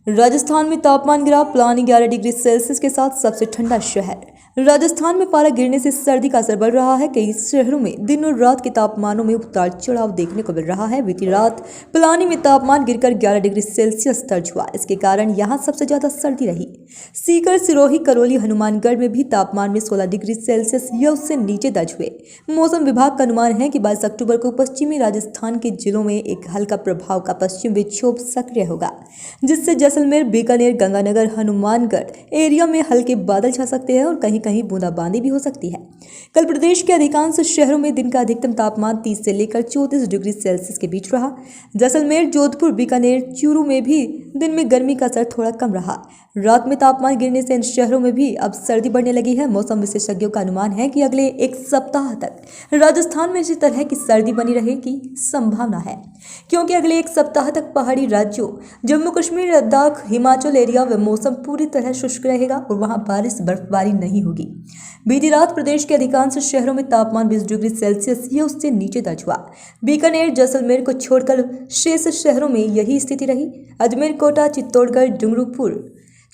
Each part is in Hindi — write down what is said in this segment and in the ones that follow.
राजस्थान में तापमान गिरा, पलानी 11 डिग्री सेल्सियस के साथ सबसे ठंडा शहर। राजस्थान में पारा गिरने से सर्दी का असर बढ़ रहा है। कई शहरों में दिन और रात के तापमानों में उतार चढ़ाव देखने को मिल रहा है। बीती रात पलानी में तापमान गिरकर 11 डिग्री सेल्सियस दर्ज हुआ। इसके कारण यहां सबसे ज्यादा सर्दी रही। सीकर, सिरोही, करौली, हनुमानगढ़ में भी तापमान में 16 डिग्री सेल्सियस या उससे नीचे दर्ज हुए। मौसम विभाग का अनुमान है कि 22 अक्टूबर को पश्चिमी राजस्थान के जिलों में एक हल्का प्रभाव का पश्चिम विक्षोभ सक्रिय होगा, जिससे जैसलमेर, बीकानेर, गंगानगर, हनुमानगढ़ एरिया में हल्के बादल छा सकते हैं और कहीं कहीं बूंदाबांदी भी हो सकती है। कल प्रदेश के अधिकांश शहरों में दिन का अधिकतम तापमान 30 से लेकर 34 डिग्री सेल्सियस के बीच रहा। जैसलमेर, जोधपुर, बीकानेर, चूरू में भी दिन में गर्मी का असर थोड़ा कम रहा। रात में तापमान गिरने से इन शहरों में भी अब सर्दी बढ़ने लगी है। मौसम विशेषज्ञों का अनुमान है कि अगले एक सप्ताह तक राजस्थान में इसी तरह की सर्दी बनी रहने की संभावना है, क्योंकि अगले एक सप्ताह तक पहाड़ी राज्यों जम्मू कश्मीर, लद्दाख, हिमाचल एरिया में मौसम पूरी तरह शुष्क रहेगा और वहां बारिश बर्फबारी नहीं होगी। बीती रात प्रदेश के अधिकांश शहरों में तापमान 20 डिग्री सेल्सियस या उससे नीचे दर्ज हुआ। बीकानेर, जैसलमेर को छोड़कर शेष शहरों में यही स्थिति रही। अजमेर, कोटा, चित्तौड़गढ़, डूंगरपुर,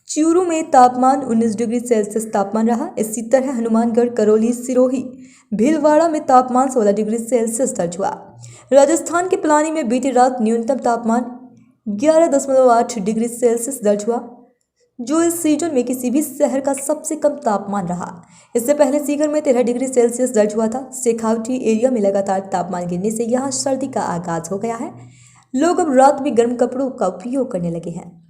चूरू में तापमान 19 डिग्री सेल्सियस तापमान रहा। इसी तरह हनुमानगढ़, करौली, सिरोही, भीलवाड़ा में तापमान 16 डिग्री सेल्सियस दर्ज हुआ। राजस्थान के पलानी में बीती रात न्यूनतम तापमान 11.8 डिग्री सेल्सियस दर्ज हुआ, जो इस सीजन में किसी भी शहर का सबसे कम तापमान रहा। इससे पहले सीकर में 13 डिग्री सेल्सियस दर्ज हुआ था। शेखावटी एरिया में लगातार तापमान गिरने से यहां सर्दी का आगाज हो गया है। लोग अब रात में गर्म कपड़ों का उपयोग करने लगे हैं।